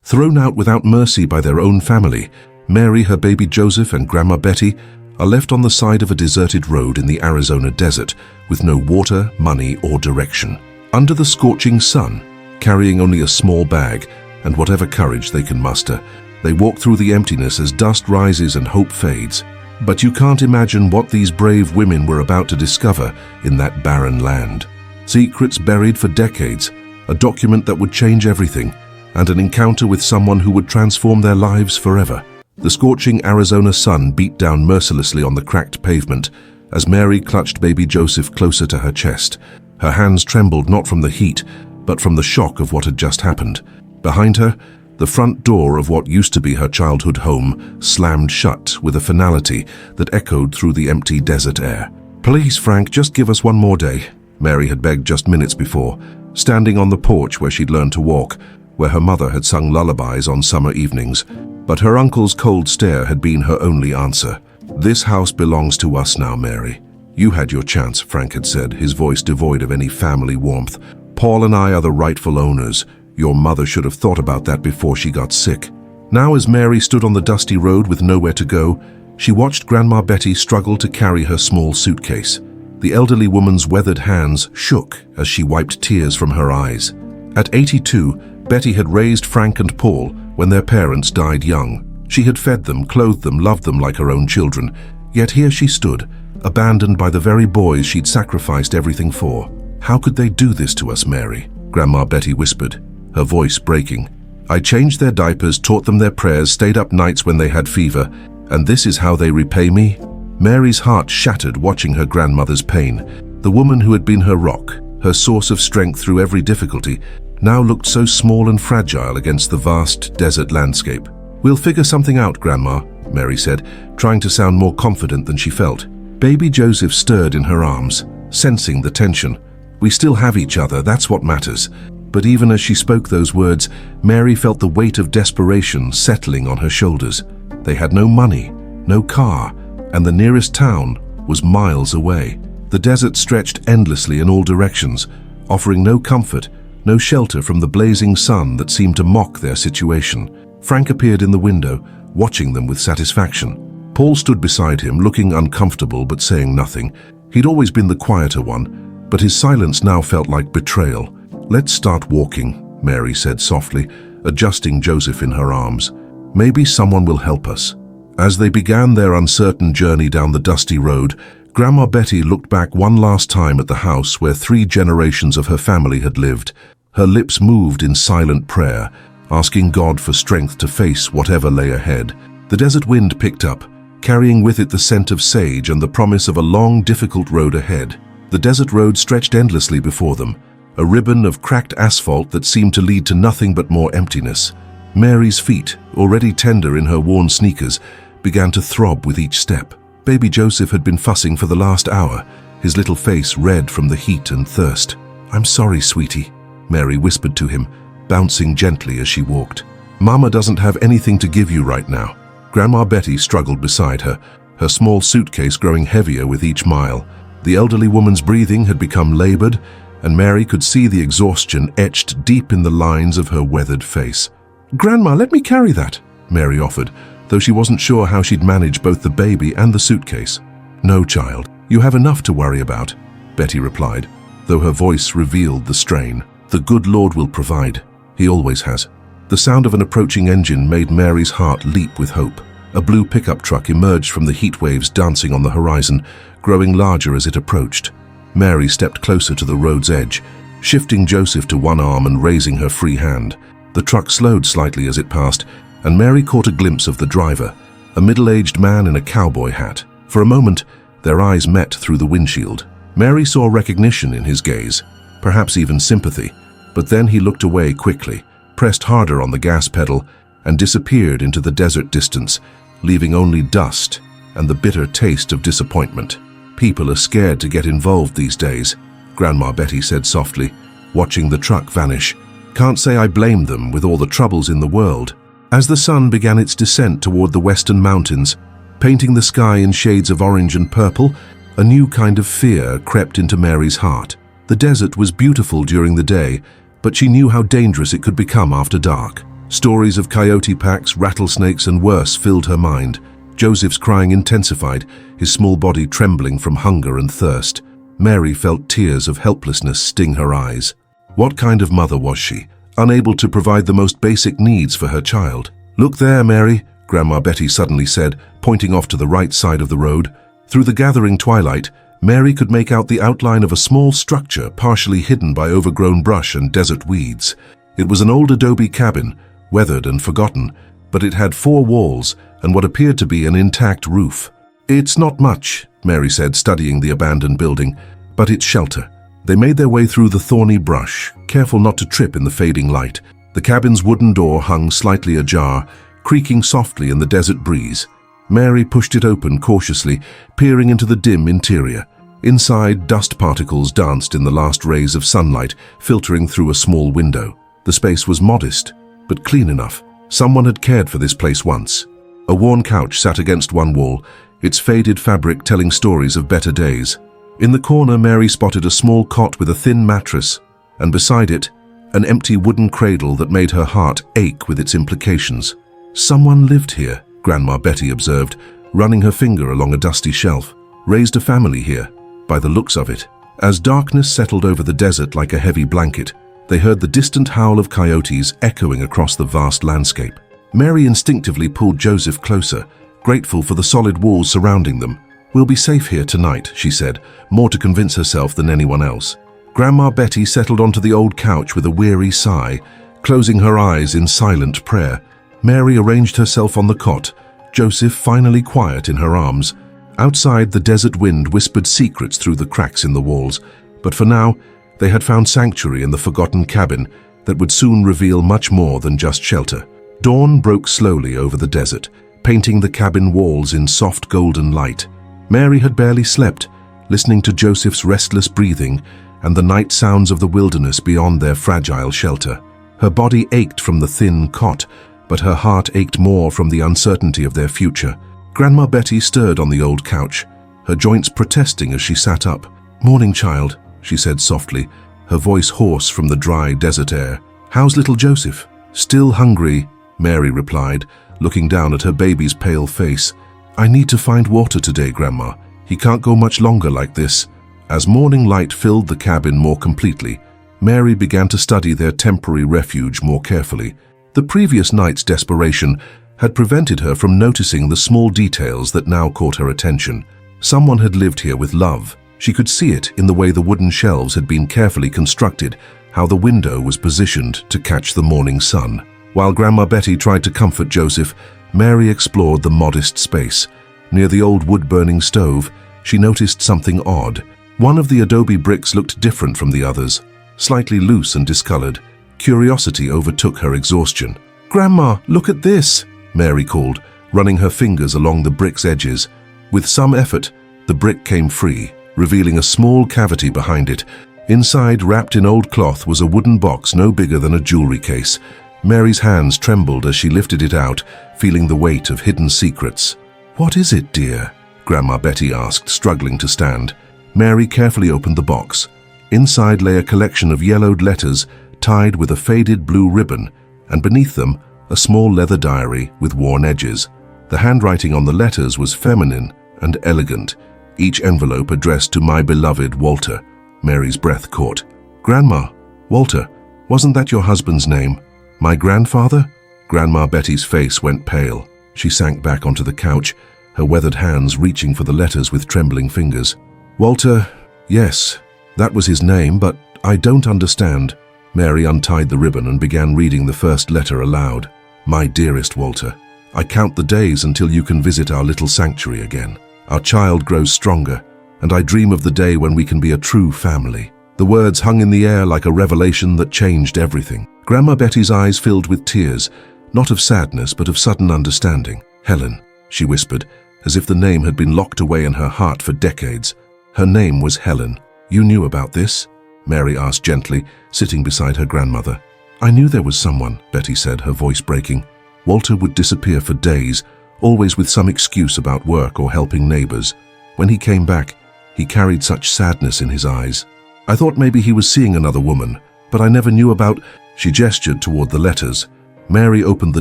Thrown out without mercy by their own family, Mary, her baby Joseph, and Grandma Betty are left on the side of a deserted road in the Arizona desert with no water, money, or direction. Under the scorching sun, carrying only a small bag and whatever courage they can muster, they walk through the emptiness as dust rises and hope fades. But you can't imagine what these brave women were about to discover in that barren land. Secrets buried for decades, a document that would change everything, and an encounter with someone who would transform their lives forever. The scorching Arizona sun beat down mercilessly on the cracked pavement as Mary clutched baby Joseph closer to her chest. Her hands trembled not from the heat, but from the shock of what had just happened. Behind her, the front door of what used to be her childhood home slammed shut with a finality that echoed through the empty desert air. "Please, Frank, just give us one more day," Mary had begged just minutes before, standing on the porch where she'd learned to walk, where her mother had sung lullabies on summer evenings. But her uncle's cold stare had been her only answer. "This house belongs to us now, Mary. You had your chance," Frank had said, his voice devoid of any family warmth. "Paul and I are the rightful owners. Your mother should have thought about that before she got sick." Now, as Mary stood on the dusty road with nowhere to go, she watched Grandma Betty struggle to carry her small suitcase. The elderly woman's weathered hands shook as she wiped tears from her eyes. At 82, Betty had raised Frank and Paul when their parents died young. She had fed them, clothed them, loved them like her own children. Yet here she stood, abandoned by the very boys she'd sacrificed everything for. "How could they do this to us, Mary?" Grandma Betty whispered, her voice breaking. "I changed their diapers, taught them their prayers, stayed up nights when they had fever, and this is how they repay me?" Mary's heart shattered watching her grandmother's pain. The woman who had been her rock, her source of strength through every difficulty, now looked so small and fragile against the vast desert landscape. "We'll figure something out, Grandma," Mary said, trying to sound more confident than she felt. Baby Joseph stirred in her arms, sensing the tension. "We still have each other, that's what matters." But even as she spoke those words, Mary felt the weight of desperation settling on her shoulders. They had no money, no car, and the nearest town was miles away. The desert stretched endlessly in all directions, offering no comfort, no shelter from the blazing sun that seemed to mock their situation. Frank appeared in the window, watching them with satisfaction. Paul stood beside him, looking uncomfortable but saying nothing. He'd always been the quieter one, but his silence now felt like betrayal. "Let's start walking," Mary said softly, adjusting Joseph in her arms. "Maybe someone will help us." As they began their uncertain journey down the dusty road, Grandma Betty looked back one last time at the house where 3 generations of her family had lived. Her lips moved in silent prayer, asking God for strength to face whatever lay ahead. The desert wind picked up, carrying with it the scent of sage and the promise of a long, difficult road ahead. The desert road stretched endlessly before them, a ribbon of cracked asphalt that seemed to lead to nothing but more emptiness. Mary's feet, already tender in her worn sneakers, began to throb with each step. Baby Joseph had been fussing for the last hour, his little face red from the heat and thirst. "I'm sorry, sweetie," Mary whispered to him, bouncing gently as she walked. "Mama doesn't have anything to give you right now." Grandma Betty struggled beside her, her small suitcase growing heavier with each mile. The elderly woman's breathing had become labored, and Mary could see the exhaustion etched deep in the lines of her weathered face. "Grandma, let me carry that," Mary offered, though she wasn't sure how she'd manage both the baby and the suitcase. "No, child, you have enough to worry about," Betty replied, though her voice revealed the strain. "The good Lord will provide. He always has." The sound of an approaching engine made Mary's heart leap with hope. A blue pickup truck emerged from the heat waves dancing on the horizon, growing larger as it approached. Mary stepped closer to the road's edge, shifting Joseph to one arm and raising her free hand. The truck slowed slightly as it passed, and Mary caught a glimpse of the driver, a middle-aged man in a cowboy hat. For a moment, their eyes met through the windshield. Mary saw recognition in his gaze, perhaps even sympathy, but then he looked away quickly, pressed harder on the gas pedal, and disappeared into the desert distance, leaving only dust and the bitter taste of disappointment. "People are scared to get involved these days," Grandma Betty said softly, watching the truck vanish. "Can't say I blame them with all the troubles in the world." As the sun began its descent toward the western mountains, painting the sky in shades of orange and purple, a new kind of fear crept into Mary's heart. The desert was beautiful during the day, but she knew how dangerous it could become after dark. Stories of coyote packs, rattlesnakes, and worse filled her mind. Joseph's crying intensified, his small body trembling from hunger and thirst. Mary felt tears of helplessness sting her eyes. What kind of mother was she, unable to provide the most basic needs for her child? "Look there, Mary," Grandma Betty suddenly said, pointing off to the right side of the road. Through the gathering twilight, Mary could make out the outline of a small structure partially hidden by overgrown brush and desert weeds. It was an old adobe cabin, weathered and forgotten, but it had 4 walls and what appeared to be an intact roof. "It's not much," Mary said, studying the abandoned building, "but it's shelter." They made their way through the thorny brush, careful not to trip in the fading light. The cabin's wooden door hung slightly ajar, creaking softly in the desert breeze. Mary pushed it open cautiously, peering into the dim interior. Inside, dust particles danced in the last rays of sunlight, filtering through a small window. The space was modest, but clean enough. Someone had cared for this place once. A worn couch sat against one wall, its faded fabric telling stories of better days. In the corner, Mary spotted a small cot with a thin mattress, and beside it, an empty wooden cradle that made her heart ache with its implications. "Someone lived here," Grandma Betty observed, running her finger along a dusty shelf. "Raised a family here, by the looks of it." As darkness settled over the desert like a heavy blanket, they heard the distant howl of coyotes echoing across the vast landscape. Mary instinctively pulled Joseph closer, grateful for the solid walls surrounding them. "We'll be safe here tonight," she said, more to convince herself than anyone else. Grandma Betty settled onto the old couch with a weary sigh, closing her eyes in silent prayer. Mary arranged herself on the cot, Joseph finally quiet in her arms. Outside, the desert wind whispered secrets through the cracks in the walls, but for now, they had found sanctuary in the forgotten cabin that would soon reveal much more than just shelter. Dawn broke slowly over the desert, painting the cabin walls in soft golden light. Mary had barely slept, listening to Joseph's restless breathing and the night sounds of the wilderness beyond their fragile shelter. Her body ached from the thin cot, but her heart ached more from the uncertainty of their future. Grandma Betty stirred on the old couch, her joints protesting as she sat up. "Morning, child," she said softly, her voice hoarse from the dry desert air. "How's little Joseph?" "Still hungry," Mary replied, looking down at her baby's pale face. "I need to find water today, Grandma. He can't go much longer like this." As morning light filled the cabin more completely, Mary began to study their temporary refuge more carefully. The previous night's desperation had prevented her from noticing the small details that now caught her attention. Someone had lived here with love. She could see it in the way the wooden shelves had been carefully constructed, how the window was positioned to catch the morning sun. While Grandma Betty tried to comfort Joseph, Mary explored the modest space. Near the old wood-burning stove, she noticed something odd. One of the adobe bricks looked different from the others, slightly loose and discolored. Curiosity overtook her exhaustion. "Grandma, look at this," Mary called, running her fingers along the brick's edges. With some effort, the brick came free, revealing a small cavity behind it. Inside, wrapped in old cloth, was a wooden box no bigger than a jewelry case. Mary's hands trembled as she lifted it out, feeling the weight of hidden secrets. "What is it, dear?" Grandma Betty asked, struggling to stand. Mary carefully opened the box. Inside lay a collection of yellowed letters tied with a faded blue ribbon, and beneath them, a small leather diary with worn edges. The handwriting on the letters was feminine and elegant, each envelope addressed to "My beloved Walter." Mary's breath caught. "Grandma, Walter, wasn't that your husband's name? My grandfather?" Grandma Betty's face went pale. She sank back onto the couch, her weathered hands reaching for the letters with trembling fingers. "Walter, yes, that was his name, but I don't understand." Mary untied the ribbon and began reading the first letter aloud. "My dearest Walter, I count the days until you can visit our little sanctuary again. Our child grows stronger, and I dream of the day when we can be a true family." The words hung in the air like a revelation that changed everything. Grandma Betty's eyes filled with tears, not of sadness but of sudden understanding. "Helen," she whispered, as if the name had been locked away in her heart for decades. Her name was Helen. "You knew about this?" Mary asked gently, sitting beside her grandmother. "I knew there was someone," Betty said, her voice breaking. "Walter would disappear for days, always with some excuse about work or helping neighbors. When he came back, he carried such sadness in his eyes. I thought maybe he was seeing another woman, but I never knew about—" She gestured toward the letters. Mary opened the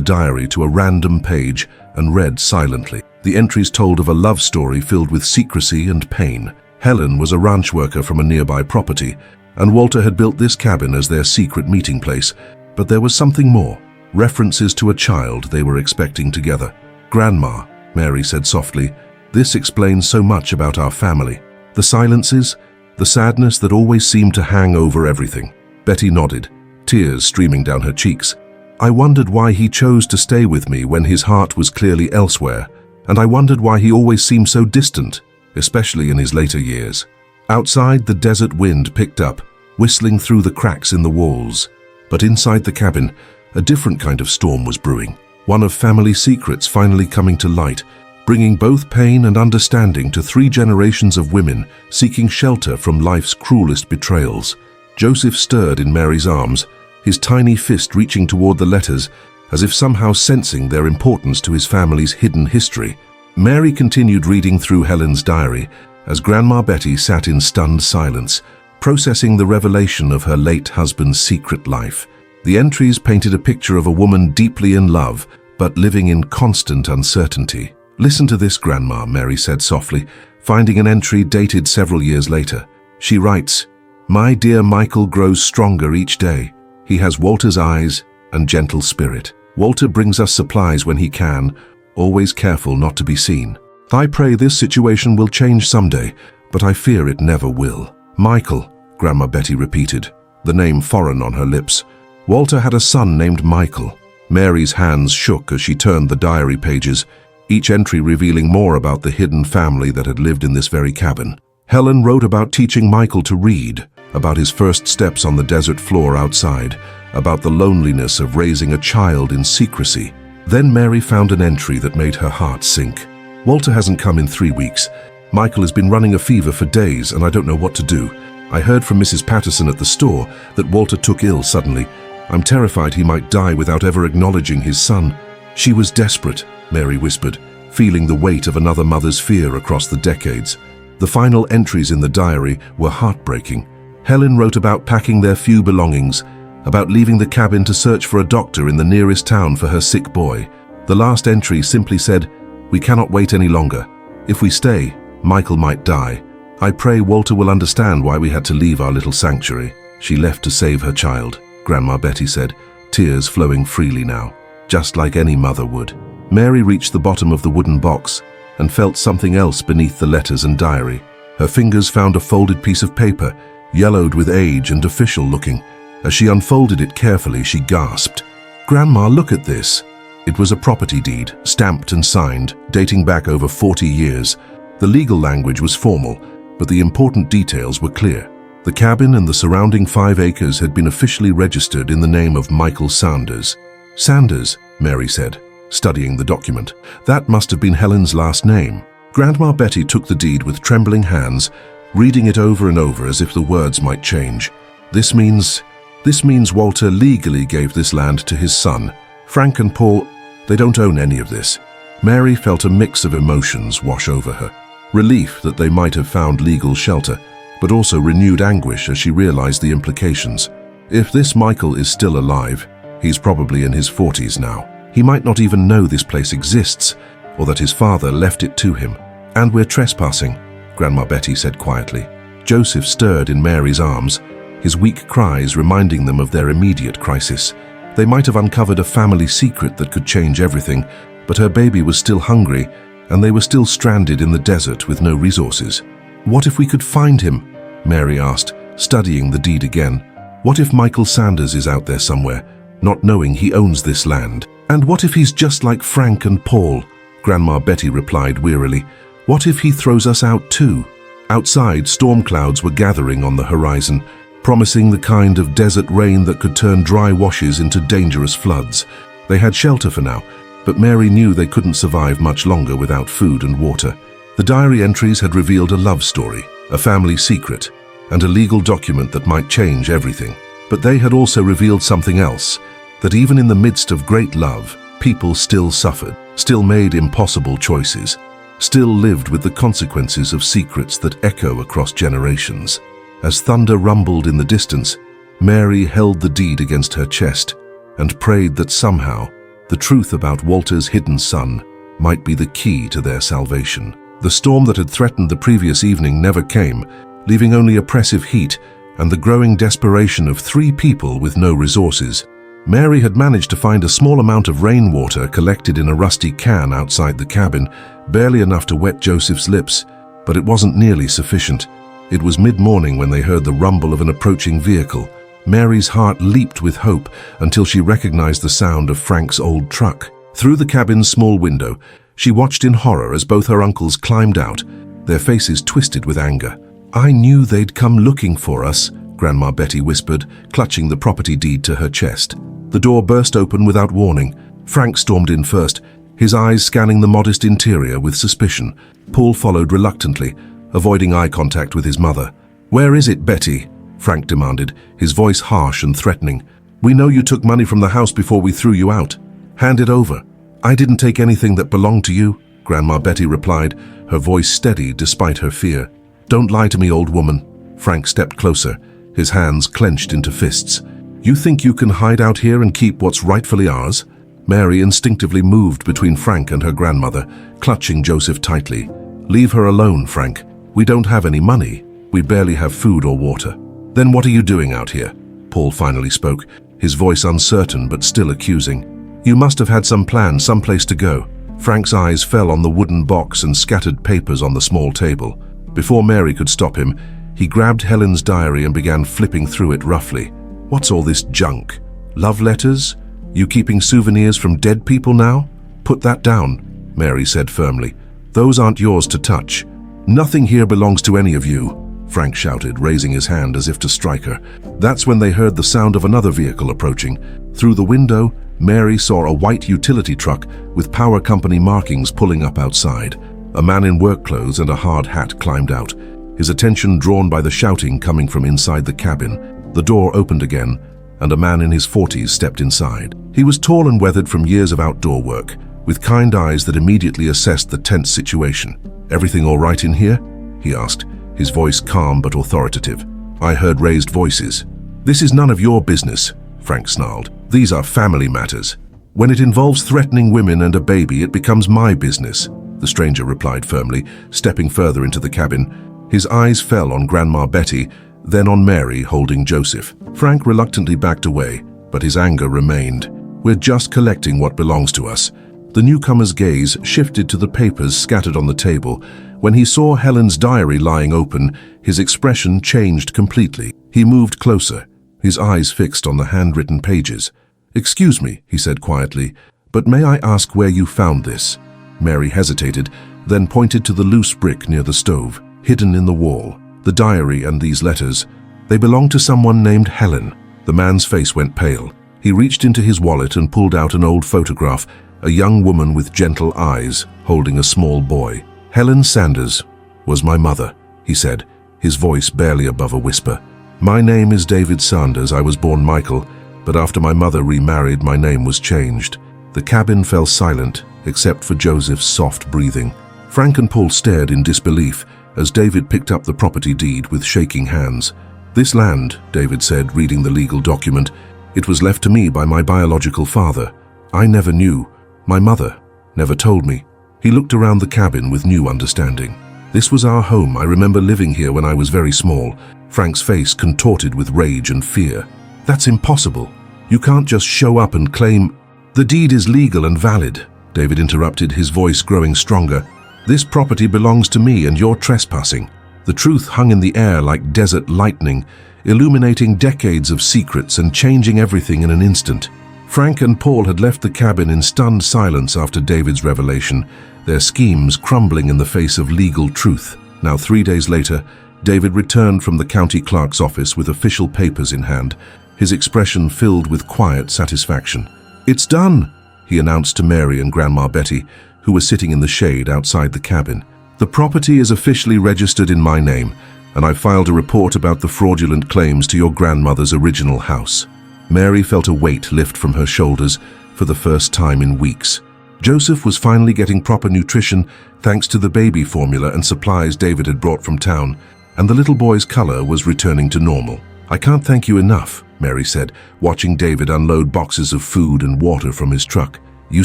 diary to a random page and read silently. The entries told of a love story filled with secrecy and pain. Helen was a ranch worker from a nearby property, and Walter had built this cabin as their secret meeting place. But there was something more. References to a child they were expecting together. "Grandma," Mary said softly, "this explains so much about our family. The silences, the sadness that always seemed to hang over everything." Betty nodded, tears streaming down her cheeks. "I wondered why he chose to stay with me when his heart was clearly elsewhere, and I wondered why he always seemed so distant, especially in his later years." Outside, the desert wind picked up, whistling through the cracks in the walls. But inside the cabin, a different kind of storm was brewing, one of family secrets finally coming to light, bringing both pain and understanding to 3 generations of women seeking shelter from life's cruelest betrayals. Joseph stirred in Mary's arms, his tiny fist reaching toward the letters, as if somehow sensing their importance to his family's hidden history. Mary continued reading through Helen's diary as Grandma Betty sat in stunned silence, processing the revelation of her late husband's secret life. The entries painted a picture of a woman deeply in love, but living in constant uncertainty. "Listen to this, Grandma," Mary said softly, finding an entry dated several years later. She writes, "My dear Michael grows stronger each day. He has Walter's eyes and gentle spirit. Walter brings us supplies when he can, always careful not to be seen. I pray this situation will change someday, but I fear it never will." "Michael," Grandma Betty repeated, the name foreign on her lips. Walter had a son named Michael. Mary's hands shook as she turned the diary pages, each entry revealing more about the hidden family that had lived in this very cabin. Helen wrote about teaching Michael to read, about his first steps on the desert floor outside, about the loneliness of raising a child in secrecy. Then Mary found an entry that made her heart sink. "Walter hasn't come in 3 weeks. Michael has been running a fever for days and I don't know what to do. I heard from Mrs. Patterson at the store that Walter took ill suddenly. I'm terrified he might die without ever acknowledging his son." "She was desperate," Mary whispered, feeling the weight of another mother's fear across the decades. The final entries in the diary were heartbreaking. Helen wrote about packing their few belongings, about leaving the cabin to search for a doctor in the nearest town for her sick boy. The last entry simply said, "We cannot wait any longer. If we stay, Michael might die. I pray Walter will understand why we had to leave our little sanctuary." "She left to save her child," Grandma Betty said, tears flowing freely now, just like any mother would. Mary reached the bottom of the wooden box and felt something else beneath the letters and diary. Her fingers found a folded piece of paper, yellowed with age and official looking. As she unfolded it carefully, she gasped, "Grandma, look at this." It was a property deed, stamped and signed, dating back over 40 years. The legal language was formal, but the important details were clear. The cabin and the surrounding 5 acres had been officially registered in the name of Michael Sanders. "Sanders," Mary said, studying the document. "That must have been Helen's last name." Grandma Betty took the deed with trembling hands, reading it over and over as if the words might change. This means Walter legally gave this land to his son. Frank and Paul, they don't own any of this." Mary felt a mix of emotions wash over her. Relief that they might have found legal shelter, but also renewed anguish as she realized the implications. If this Michael is still alive, he's probably in his 40s now. He might not even know this place exists, or that his father left it to him. "And we're trespassing," Grandma Betty said quietly. Joseph stirred in Mary's arms, his weak cries reminding them of their immediate crisis. They might have uncovered a family secret that could change everything, but her baby was still hungry, and they were still stranded in the desert with no resources. "What if we could find him?" Mary asked, studying the deed again. "What if Michael Sanders is out there somewhere, not knowing he owns this land? And what if he's just like Frank and Paul?" Grandma Betty replied wearily. "What if he throws us out too?" Outside, storm clouds were gathering on the horizon, promising the kind of desert rain that could turn dry washes into dangerous floods. They had shelter for now, but Mary knew they couldn't survive much longer without food and water. The diary entries had revealed a love story, a family secret, and a legal document that might change everything. But they had also revealed something else, that even in the midst of great love, people still suffered, still made impossible choices, still lived with the consequences of secrets that echo across generations. As thunder rumbled in the distance, Mary held the deed against her chest, and prayed that somehow the truth about Walter's hidden son might be the key to their salvation. The storm that had threatened the previous evening never came, leaving only oppressive heat and the growing desperation of 3 people with no resources. Mary had managed to find a small amount of rainwater collected in a rusty can outside the cabin, barely enough to wet Joseph's lips, but it wasn't nearly sufficient. It was mid-morning when they heard the rumble of an approaching vehicle. Mary's heart leaped with hope until she recognized the sound of Frank's old truck. Through the cabin's small window, she watched in horror as both her uncles climbed out, their faces twisted with anger. "I knew they'd come looking for us," Grandma Betty whispered, clutching the property deed to her chest. The door burst open without warning. Frank stormed in first, his eyes scanning the modest interior with suspicion. Paul followed reluctantly, avoiding eye contact with his mother. "Where is it, Betty?" Frank demanded, his voice harsh and threatening. "We know you took money from the house before we threw you out. Hand it over." "I didn't take anything that belonged to you," Grandma Betty replied, her voice steady despite her fear. "Don't lie to me, old woman." Frank stepped closer, his hands clenched into fists. "You think you can hide out here and keep what's rightfully ours?" Mary instinctively moved between Frank and her grandmother, clutching Joseph tightly. "Leave her alone, Frank. We don't have any money. We barely have food or water." "Then what are you doing out here?" Paul finally spoke, his voice uncertain but still accusing. "You must have had some plan, some place to go." Frank's eyes fell on the wooden box and scattered papers on the small table. Before Mary could stop him, he grabbed Helen's diary and began flipping through it roughly. "What's all this junk? Love letters? You keeping souvenirs from dead people now?" "Put that down," Mary said firmly. "Those aren't yours to touch." "Nothing here belongs to any of you," Frank shouted, raising his hand as if to strike her. That's when they heard the sound of another vehicle approaching. Through the window, Mary saw a white utility truck with power company markings pulling up outside. A man in work clothes and a hard hat climbed out, his attention drawn by the shouting coming from inside the cabin. The door opened again, and a man in his 40s stepped inside. He was tall and weathered from years of outdoor work, with kind eyes that immediately assessed the tense situation. "Everything all right in here?" he asked, his voice calm but authoritative. I heard raised voices. "This is none of your business," Frank snarled. "These are family matters. When it involves threatening women and a baby, it becomes my business," the stranger replied firmly, stepping further into the cabin. His eyes fell on Grandma Betty, then on Mary holding Joseph. Frank reluctantly backed away, but his anger remained. "We're just collecting what belongs to us." The newcomer's gaze shifted to the papers scattered on the table. When he saw Helen's diary lying open, his expression changed completely. He moved closer, his eyes fixed on the handwritten pages. "Excuse me," he said quietly, "but may I ask where you found this?" Mary hesitated, then pointed to the loose brick near the stove, hidden in the wall. "The diary and these letters, they belong to someone named Helen." The man's face went pale. He reached into his wallet and pulled out an old photograph, a young woman with gentle eyes, holding a small boy. "Helen Sanders was my mother," he said, his voice barely above a whisper. "My name is David Sanders. I was born Michael, but after my mother remarried, my name was changed." The cabin fell silent, except for Joseph's soft breathing. Frank and Paul stared in disbelief as David picked up the property deed with shaking hands. "This land," David said, reading the legal document, "it was left to me by my biological father. I never knew. My mother never told me." He looked around the cabin with new understanding. "This was our home. I remember living here when I was very small." Frank's face contorted with rage and fear. "That's impossible. You can't just show up and claim—" "The deed is legal and valid," David interrupted, his voice growing stronger. "This property belongs to me and you're trespassing." The truth hung in the air like desert lightning, illuminating decades of secrets and changing everything in an instant. Frank and Paul had left the cabin in stunned silence after David's revelation, their schemes crumbling in the face of legal truth. Now, 3 days later, David returned from the county clerk's office with official papers in hand, his expression filled with quiet satisfaction. "It's done," he announced to Mary and Grandma Betty, who were sitting in the shade outside the cabin. "The property is officially registered in my name, and I filed a report about the fraudulent claims to your grandmother's original house." Mary felt a weight lift from her shoulders for the first time in weeks. Joseph was finally getting proper nutrition thanks to the baby formula and supplies David had brought from town, and the little boy's color was returning to normal. "I can't thank you enough," Mary said, watching David unload boxes of food and water from his truck. "You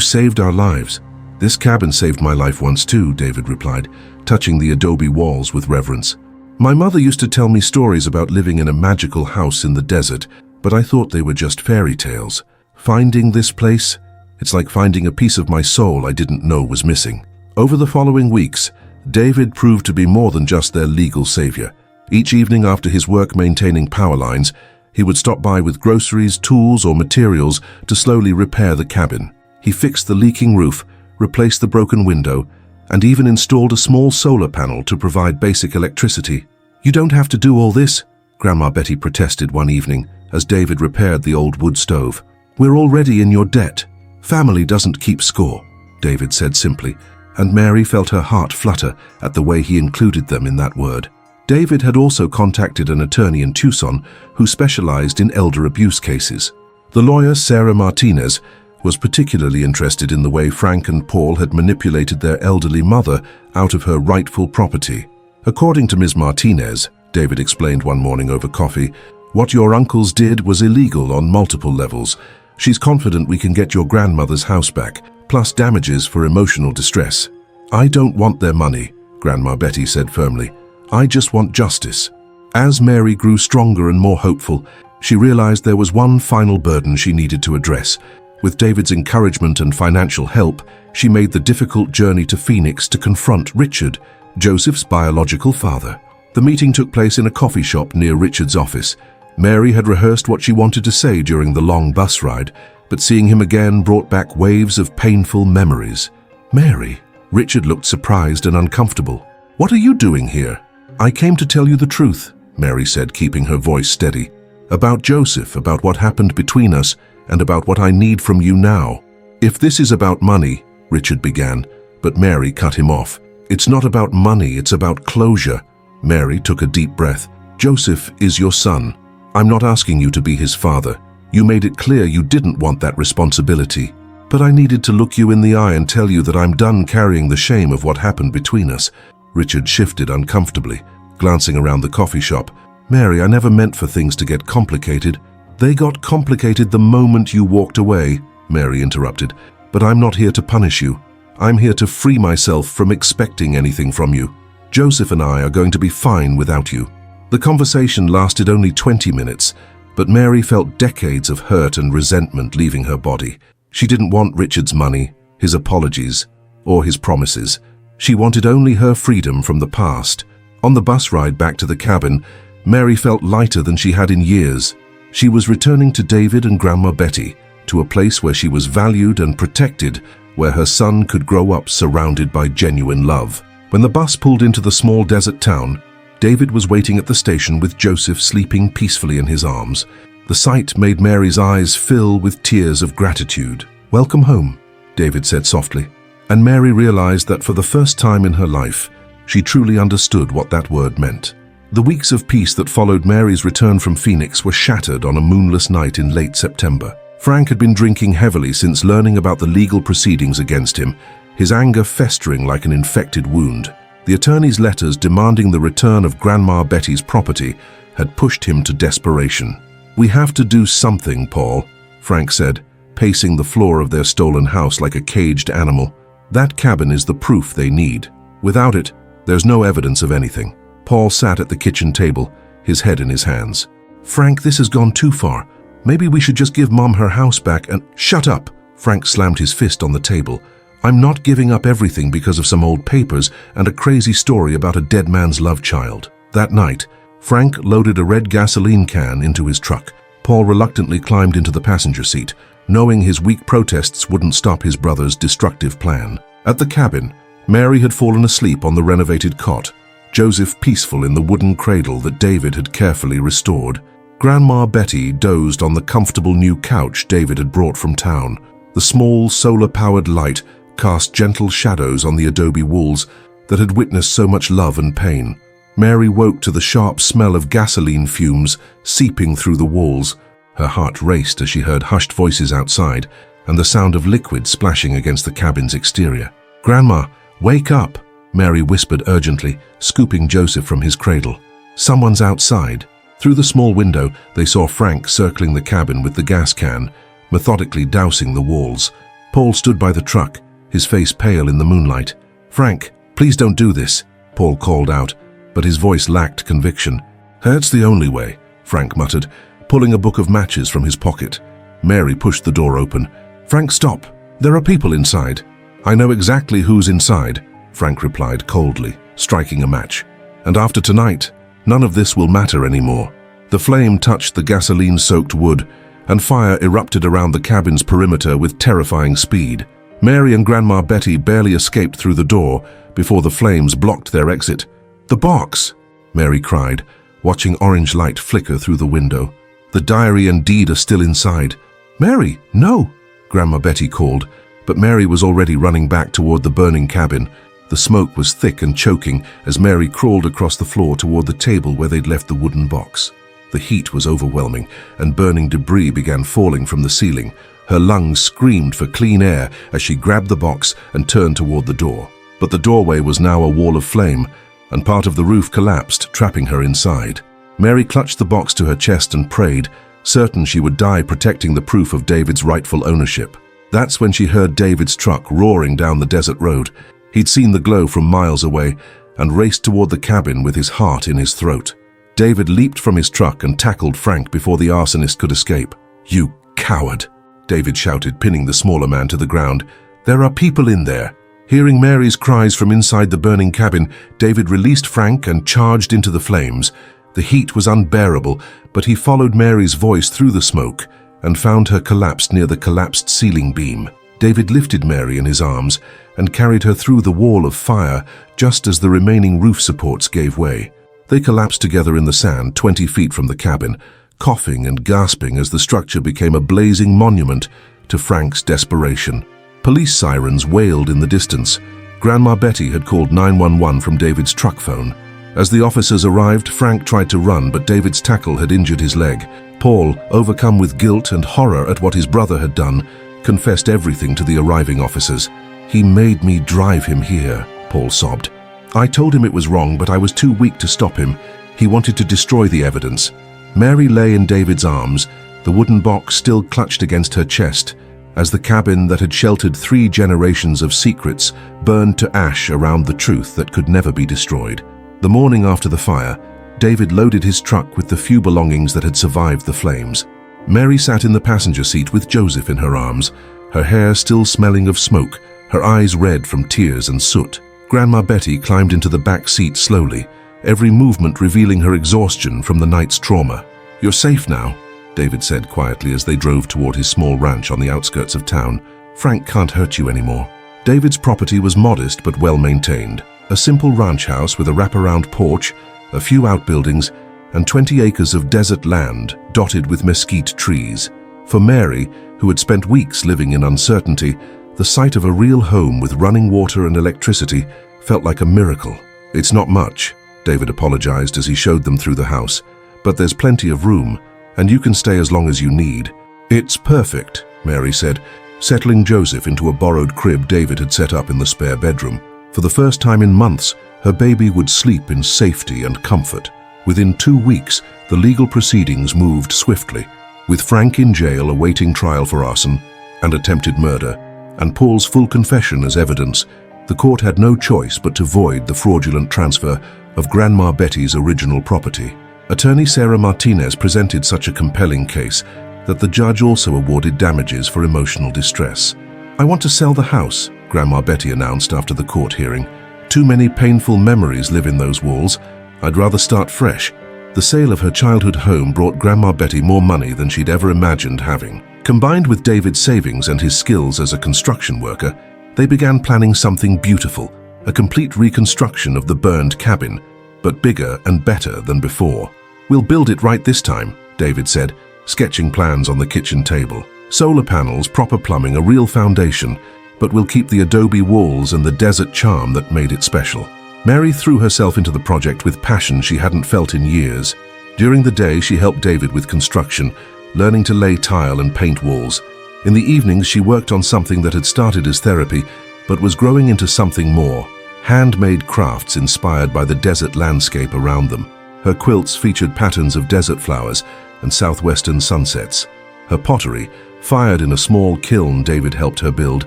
saved our lives." "This cabin saved my life once too," David replied, touching the adobe walls with reverence. "My mother used to tell me stories about living in a magical house in the desert, but I thought they were just fairy tales. Finding this place, it's like finding a piece of my soul I didn't know was missing." Over the following weeks, David proved to be more than just their legal savior. Each evening after his work maintaining power lines, he would stop by with groceries, tools, or materials to slowly repair the cabin. He fixed the leaking roof, replaced the broken window, and even installed a small solar panel to provide basic electricity. "You don't have to do all this," Grandma Betty protested one evening as David repaired the old wood stove. "We're already in your debt. Family doesn't keep score," David said simply, and Mary felt her heart flutter at the way he included them in that word. David had also contacted an attorney in Tucson who specialized in elder abuse cases. The lawyer, Sarah Martinez, was particularly interested in the way Frank and Paul had manipulated their elderly mother out of her rightful property. "According to Ms. Martinez," David explained one morning over coffee, "what your uncles did was illegal on multiple levels. She's confident we can get your grandmother's house back, plus damages for emotional distress." "I don't want their money," Grandma Betty said firmly. "I just want justice." As Mary grew stronger and more hopeful, she realized there was one final burden she needed to address. With David's encouragement and financial help, she made the difficult journey to Phoenix to confront Richard, Joseph's biological father. The meeting took place in a coffee shop near Richard's office. Mary had rehearsed what she wanted to say during the long bus ride, but seeing him again brought back waves of painful memories. "Mary," Richard looked surprised and uncomfortable. "What are you doing here?" "I came to tell you the truth," Mary said, keeping her voice steady. "About Joseph, about what happened between us, and about what I need from you now." "If this is about money," Richard began, but Mary cut him off. "It's not about money, it's about closure." Mary took a deep breath. "Joseph is your son. I'm not asking you to be his father. You made it clear you didn't want that responsibility. But I needed to look you in the eye and tell you that I'm done carrying the shame of what happened between us." Richard shifted uncomfortably, glancing around the coffee shop. "Mary, I never meant for things to get complicated." "They got complicated the moment you walked away," Mary interrupted. "But I'm not here to punish you. I'm here to free myself from expecting anything from you. Joseph and I are going to be fine without you." The conversation lasted only 20 minutes, but Mary felt decades of hurt and resentment leaving her body. She didn't want Richard's money, his apologies, or his promises. She wanted only her freedom from the past. On the bus ride back to the cabin, Mary felt lighter than she had in years. She was returning to David and Grandma Betty, to a place where she was valued and protected, where her son could grow up surrounded by genuine love. When the bus pulled into the small desert town, David was waiting at the station with Joseph sleeping peacefully in his arms. The sight made Mary's eyes fill with tears of gratitude. "Welcome home," David said softly. And Mary realized that for the first time in her life, she truly understood what that word meant. The weeks of peace that followed Mary's return from Phoenix were shattered on a moonless night in late September. Frank had been drinking heavily since learning about the legal proceedings against him, his anger festering like an infected wound. The attorney's letters demanding the return of Grandma Betty's property had pushed him to desperation. "We have to do something, Paul," Frank said, pacing the floor of their stolen house like a caged animal. "That cabin is the proof they need. Without it, there's no evidence of anything." Paul sat at the kitchen table, his head in his hands. "Frank, this has gone too far. Maybe we should just give Mom her house back and—" "Shut up!" Frank slammed his fist on the table. "I'm not giving up everything because of some old papers and a crazy story about a dead man's love child." That night, Frank loaded a red gasoline can into his truck. Paul reluctantly climbed into the passenger seat, knowing his weak protests wouldn't stop his brother's destructive plan. At the cabin, Mary had fallen asleep on the renovated cot, Joseph peaceful in the wooden cradle that David had carefully restored. Grandma Betty dozed on the comfortable new couch David had brought from town. The small, solar-powered light cast gentle shadows on the adobe walls that had witnessed so much love and pain. Mary woke to the sharp smell of gasoline fumes seeping through the walls. Her heart raced as she heard hushed voices outside and the sound of liquid splashing against the cabin's exterior. "Grandma, wake up!" Mary whispered urgently, scooping Joseph from his cradle. "Someone's outside." Through the small window, they saw Frank circling the cabin with the gas can, methodically dousing the walls. Paul stood by the truck, his face pale in the moonlight. "Frank, please don't do this," Paul called out, but his voice lacked conviction. "That's the only way," Frank muttered, pulling a book of matches from his pocket. Mary pushed the door open. "Frank, stop. There are people inside." "I know exactly who's inside," Frank replied coldly, striking a match. "And after tonight, none of this will matter anymore." The flame touched the gasoline-soaked wood, and fire erupted around the cabin's perimeter with terrifying speed. Mary and Grandma Betty barely escaped through the door before the flames blocked their exit. "The box!" Mary cried, watching orange light flicker through the window. "The diary and deed are still inside." "Mary, no!" Grandma Betty called, but Mary was already running back toward the burning cabin. The smoke was thick and choking as Mary crawled across the floor toward the table where they'd left the wooden box. The heat was overwhelming, and burning debris began falling from the ceiling. Her lungs screamed for clean air as she grabbed the box and turned toward the door. But the doorway was now a wall of flame, and part of the roof collapsed, trapping her inside. Mary clutched the box to her chest and prayed, certain she would die protecting the proof of David's rightful ownership. That's when she heard David's truck roaring down the desert road. He'd seen the glow from miles away and raced toward the cabin with his heart in his throat. David leaped from his truck and tackled Frank before the arsonist could escape. "You coward!" David shouted, pinning the smaller man to the ground. "There are people in there." Hearing Mary's cries from inside the burning cabin, David released Frank and charged into the flames. The heat was unbearable, but he followed Mary's voice through the smoke and found her collapsed near the collapsed ceiling beam. David lifted Mary in his arms and carried her through the wall of fire just as the remaining roof supports gave way. They collapsed together in the sand 20 feet from the cabin, coughing and gasping as the structure became a blazing monument to Frank's desperation. Police sirens wailed in the distance. Grandma Betty had called 911 from David's truck phone. As the officers arrived, Frank tried to run, but David's tackle had injured his leg. Paul, overcome with guilt and horror at what his brother had done, confessed everything to the arriving officers. "He made me drive him here," Paul sobbed. "I told him it was wrong, but I was too weak to stop him. He wanted to destroy the evidence." Mary lay in David's arms, the wooden box still clutched against her chest, as the cabin that had sheltered 3 generations of secrets burned to ash around the truth that could never be destroyed. The morning after the fire, David loaded his truck with the few belongings that had survived the flames. Mary sat in the passenger seat with Joseph in her arms, her hair still smelling of smoke, her eyes red from tears and soot. Grandma Betty climbed into the back seat slowly, every movement revealing her exhaustion from the night's trauma. "You're safe now," David said quietly as they drove toward his small ranch on the outskirts of town. "Frank can't hurt you anymore." David's property was modest but well maintained. A simple ranch house with a wraparound porch, a few outbuildings, and 20 acres of desert land dotted with mesquite trees. For Mary, who had spent weeks living in uncertainty, the sight of a real home with running water and electricity felt like a miracle. "It's not much," David apologized as he showed them through the house, "but there's plenty of room, and you can stay as long as you need." "It's perfect," Mary said, settling Joseph into a borrowed crib David had set up in the spare bedroom. For the first time in months, her baby would sleep in safety and comfort. Within 2 weeks, the legal proceedings moved swiftly, with Frank in jail awaiting trial for arson and attempted murder, and Paul's full confession as evidence. The court had no choice but to void the fraudulent transfer of Grandma Betty's original property. Attorney Sarah Martinez presented such a compelling case that the judge also awarded damages for emotional distress. "I want to sell the house," Grandma Betty announced after the court hearing. "Too many painful memories live in those walls. I'd rather start fresh." The sale of her childhood home brought Grandma Betty more money than she'd ever imagined having. Combined with David's savings and his skills as a construction worker, they began planning something beautiful, a complete reconstruction of the burned cabin, but bigger and better than before. "We'll build it right this time," David said, sketching plans on the kitchen table. "Solar panels, proper plumbing, a real foundation, but we'll keep the adobe walls and the desert charm that made it special." Mary threw herself into the project with passion she hadn't felt in years. During the day, she helped David with construction, learning to lay tile and paint walls. In the evenings, she worked on something that had started as therapy, but was growing into something more, handmade crafts inspired by the desert landscape around them. Her quilts featured patterns of desert flowers and southwestern sunsets. Her pottery, fired in a small kiln David helped her build,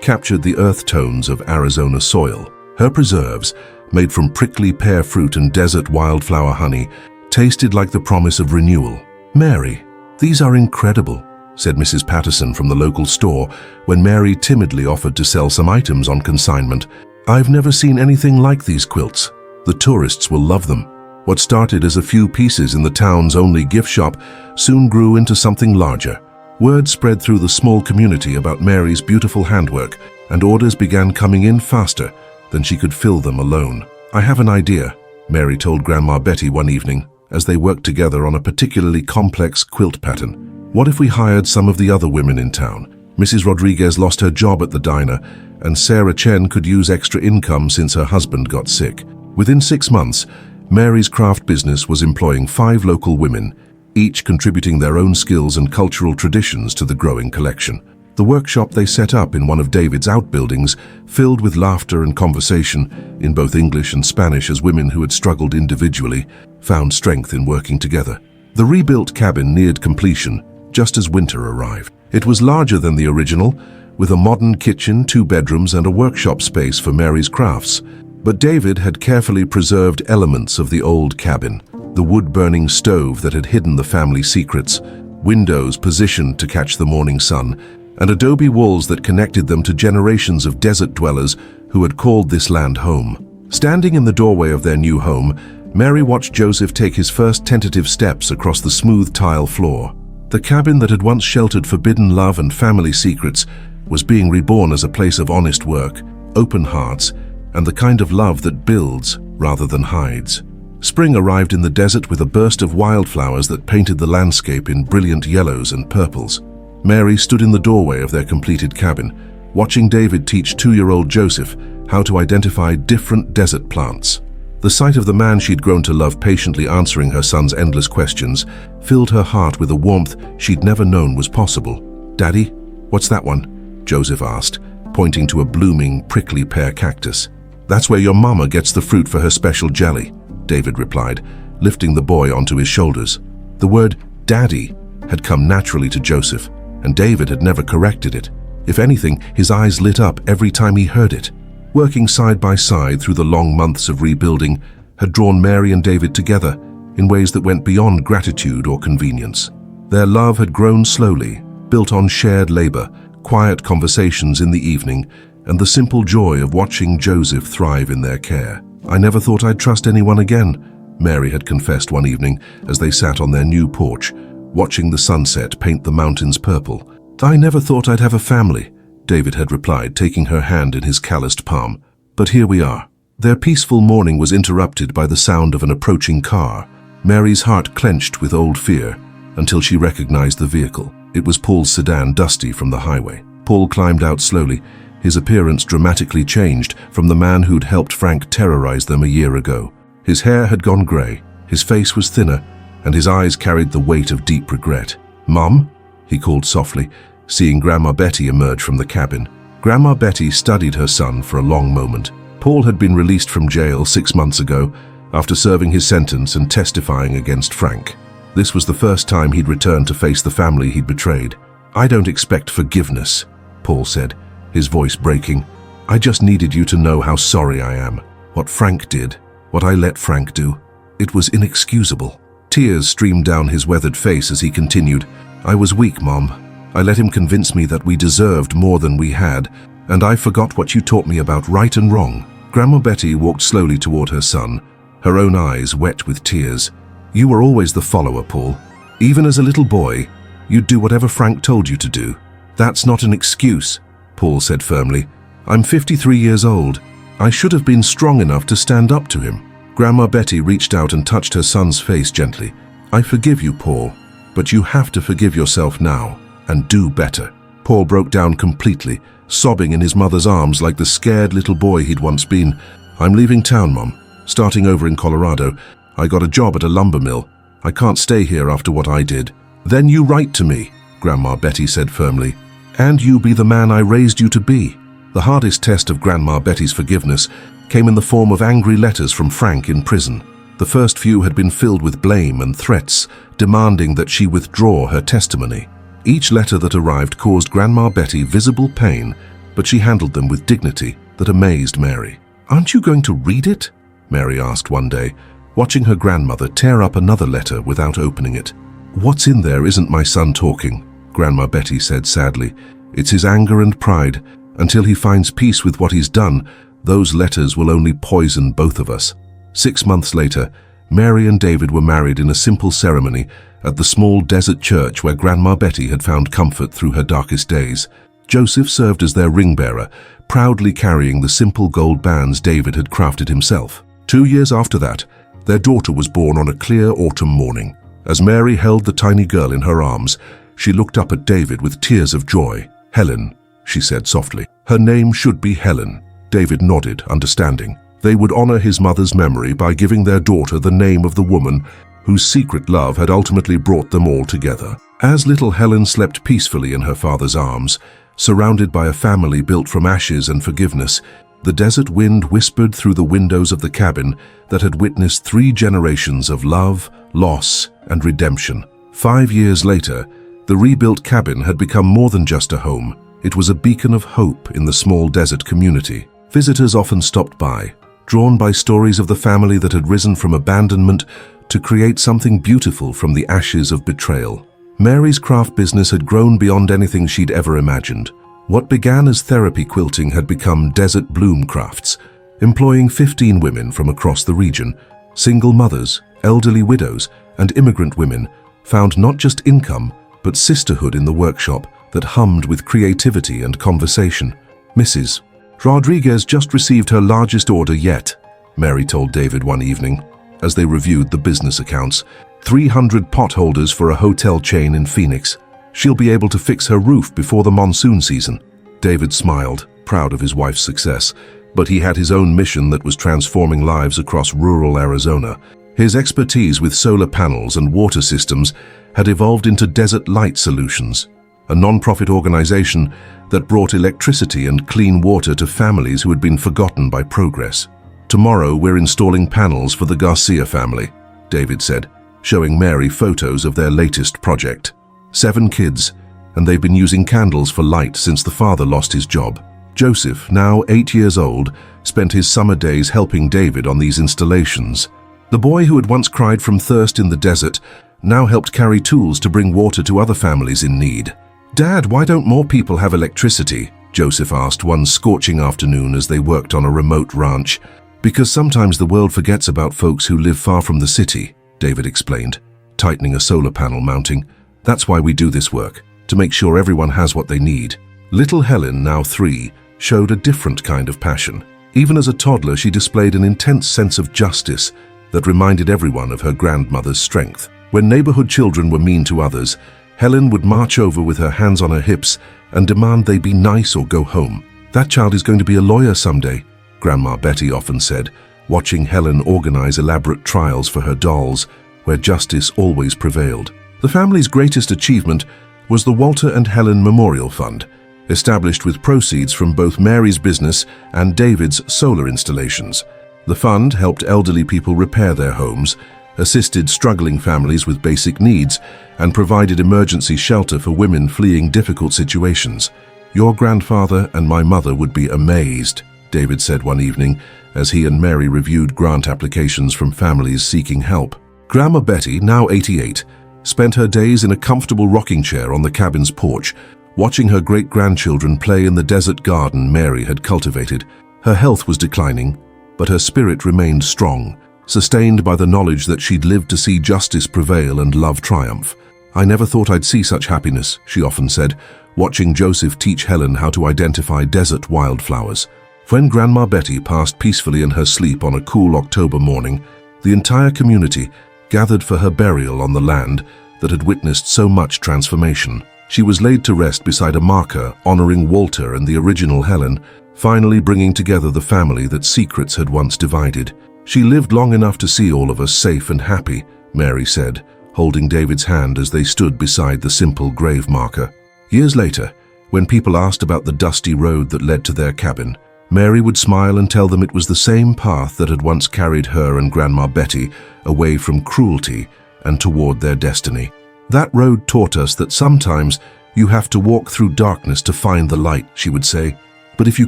captured the earth tones of Arizona soil. Her preserves, made from prickly pear fruit and desert wildflower honey, tasted like the promise of renewal. "Mary, these are incredible," said Mrs. Patterson from the local store when Mary timidly offered to sell some items on consignment. "I've never seen anything like these quilts. The tourists will love them." What started as a few pieces in the town's only gift shop soon grew into something larger. Word spread through the small community about Mary's beautiful handwork, and orders began coming in faster than she could fill them alone. "I have an idea," Mary told Grandma Betty one evening as they worked together on a particularly complex quilt pattern. "What if we hired some of the other women in town? Mrs. Rodriguez lost her job at the diner, and Sarah Chen could use extra income since her husband got sick." Within 6 months, Mary's craft business was employing 5 local women, each contributing their own skills and cultural traditions to the growing collection. The workshop they set up in one of David's outbuildings filled with laughter and conversation in both English and Spanish as women who had struggled individually found strength in working together. The rebuilt cabin neared completion just as winter arrived. It was larger than the original, with a modern kitchen, 2 bedrooms, and a workshop space for Mary's crafts. But David had carefully preserved elements of the old cabin: the wood-burning stove that had hidden the family secrets, windows positioned to catch the morning sun, and adobe walls that connected them to generations of desert dwellers who had called this land home. Standing in the doorway of their new home, Mary watched Joseph take his first tentative steps across the smooth tile floor. The cabin that had once sheltered forbidden love and family secrets was being reborn as a place of honest work, open hearts, and the kind of love that builds rather than hides. Spring arrived in the desert with a burst of wildflowers that painted the landscape in brilliant yellows and purples. Mary stood in the doorway of their completed cabin, watching David teach 2-year-old Joseph how to identify different desert plants. The sight of the man she'd grown to love patiently answering her son's endless questions filled her heart with a warmth she'd never known was possible. "Daddy, what's that one?" Joseph asked, pointing to a blooming, prickly pear cactus. "That's where your mama gets the fruit for her special jelly," David replied, lifting the boy onto his shoulders. The word "daddy" had come naturally to Joseph, and David had never corrected it. If anything, his eyes lit up every time he heard it. Working side by side through the long months of rebuilding had drawn Mary and David together in ways that went beyond gratitude or convenience. Their love had grown slowly, built on shared labor, quiet conversations in the evening, and the simple joy of watching Joseph thrive in their care. "I never thought I'd trust anyone again," Mary had confessed one evening as they sat on their new porch, watching the sunset paint the mountains purple. "I never thought I'd have a family," David had replied, taking her hand in his calloused palm. "But here we are." Their peaceful morning was interrupted by the sound of an approaching car. Mary's heart clenched with old fear until she recognized the vehicle. It was Paul's sedan, dusty from the highway. Paul climbed out slowly, his appearance dramatically changed from the man who'd helped Frank terrorize them a year ago. His hair had gone gray, his face was thinner, and his eyes carried the weight of deep regret. "Mom?" he called softly, seeing Grandma Betty emerge from the cabin. Grandma Betty studied her son for a long moment. Paul had been released from jail 6 months ago after serving his sentence and testifying against Frank. This was the first time he'd returned to face the family he'd betrayed. "I don't expect forgiveness," Paul said, his voice breaking. "I just needed you to know how sorry I am. What Frank did, what I let Frank do, it was inexcusable." Tears streamed down his weathered face as he continued, "I was weak, Mom. I let him convince me that we deserved more than we had, and I forgot what you taught me about right and wrong." Grandma Betty walked slowly toward her son, her own eyes wet with tears. "You were always the follower, Paul. Even as a little boy, you'd do whatever Frank told you to do." "That's not an excuse," Paul said firmly. "I'm 53 years old. I should have been strong enough to stand up to him." Grandma Betty reached out and touched her son's face gently. "I forgive you, Paul, but you have to forgive yourself now and do better." Paul broke down completely, sobbing in his mother's arms like the scared little boy he'd once been. "I'm leaving town, Mom. Starting over in Colorado. I got a job at a lumber mill. I can't stay here after what I did." "Then you write to me," Grandma Betty said firmly. "And you be the man I raised you to be." The hardest test of Grandma Betty's forgiveness came in the form of angry letters from Frank in prison. The first few had been filled with blame and threats, demanding that she withdraw her testimony. Each letter that arrived caused Grandma Betty visible pain, but she handled them with dignity that amazed Mary. "Aren't you going to read it?" Mary asked one day, watching her grandmother tear up another letter without opening it. "What's in there isn't my son talking," Grandma Betty said sadly. "It's his anger and pride. Until he finds peace with what he's done, those letters will only poison both of us." 6 months later, Mary and David were married in a simple ceremony at the small desert church where Grandma Betty had found comfort through her darkest days. Joseph served as their ring bearer, proudly carrying the simple gold bands David had crafted himself. 2 years after that, their daughter was born on a clear autumn morning. As Mary held the tiny girl in her arms, she looked up at David with tears of joy. "Helen," she said softly. "Her name should be Helen." David nodded, understanding. They would honor his mother's memory by giving their daughter the name of the woman whose secret love had ultimately brought them all together. As little Helen slept peacefully in her father's arms, surrounded by a family built from ashes and forgiveness, the desert wind whispered through the windows of the cabin that had witnessed 3 generations of love, loss, and redemption. 5 years later, the rebuilt cabin had become more than just a home. It was a beacon of hope in the small desert community. Visitors often stopped by, drawn by stories of the family that had risen from abandonment to create something beautiful from the ashes of betrayal. Mary's craft business had grown beyond anything she'd ever imagined. What began as therapy quilting had become Desert Bloom Crafts, employing 15 women from across the region. Single mothers, elderly widows, and immigrant women found not just income, but sisterhood in the workshop that hummed with creativity and conversation. "Mrs. Rodriguez just received her largest order yet," Mary told David one evening, as they reviewed the business accounts. 300 potholders for a hotel chain in Phoenix. "She'll be able to fix her roof before the monsoon season." David smiled, proud of his wife's success, but he had his own mission that was transforming lives across rural Arizona. His expertise with solar panels and water systems had evolved into Desert Light Solutions, a non-profit organization that brought electricity and clean water to families who had been forgotten by progress. "Tomorrow we're installing panels for the Garcia family," David said, showing Mary photos of their latest project. 7 kids, and they've been using candles for light since the father lost his job. Joseph, now 8 years old, spent his summer days helping David on these installations. The boy who had once cried from thirst in the desert now helped carry tools to bring water to other families in need. "Dad, why don't more people have electricity?" Joseph asked one scorching afternoon as they worked on a remote ranch. "Because sometimes the world forgets about folks who live far from the city," David explained, tightening a solar panel mounting. "That's why we do this work, to make sure everyone has what they need." Little Helen, now 3, showed a different kind of passion. Even as a toddler, she displayed an intense sense of justice that reminded everyone of her grandmother's strength. When neighborhood children were mean to others, Helen would march over with her hands on her hips and demand they be nice or go home. "That child is going to be a lawyer someday," Grandma Betty often said, watching Helen organize elaborate trials for her dolls, where justice always prevailed. The family's greatest achievement was the Walter and Helen Memorial Fund, established with proceeds from both Mary's business and David's solar installations. The fund helped elderly people repair their homes, assisted struggling families with basic needs, and provided emergency shelter for women fleeing difficult situations. "Your grandfather and my mother would be amazed," David said one evening as he and Mary reviewed grant applications from families seeking help. Grandma Betty, now 88, spent her days in a comfortable rocking chair on the cabin's porch, watching her great-grandchildren play in the desert garden Mary had cultivated. Her health was declining, but her spirit remained strong, sustained by the knowledge that she'd lived to see justice prevail and love triumph. "I never thought I'd see such happiness," she often said, watching Joseph teach Helen how to identify desert wildflowers. When Grandma Betty passed peacefully in her sleep on a cool October morning, the entire community gathered for her burial on the land that had witnessed so much transformation. She was laid to rest beside a marker honoring Walter and the original Helen, finally bringing together the family that secrets had once divided. "She lived long enough to see all of us safe and happy," Mary said, holding David's hand as they stood beside the simple grave marker. Years later, when people asked about the dusty road that led to their cabin, Mary would smile and tell them it was the same path that had once carried her and Grandma Betty away from cruelty and toward their destiny. That road taught us that sometimes you have to walk through darkness to find the light, she would say. But if you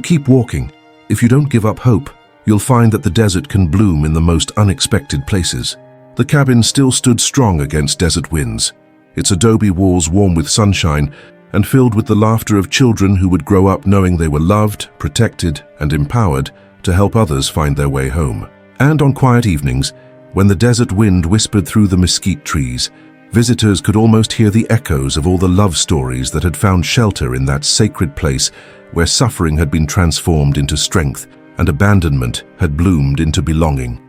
keep walking, if you don't give up hope, you'll find that the desert can bloom in the most unexpected places. The cabin still stood strong against desert winds, its adobe walls warm with sunshine and filled with the laughter of children who would grow up knowing they were loved, protected, and empowered to help others find their way home. And on quiet evenings, when the desert wind whispered through the mesquite trees, visitors could almost hear the echoes of all the love stories that had found shelter in that sacred place where suffering had been transformed into strength and abandonment had bloomed into belonging.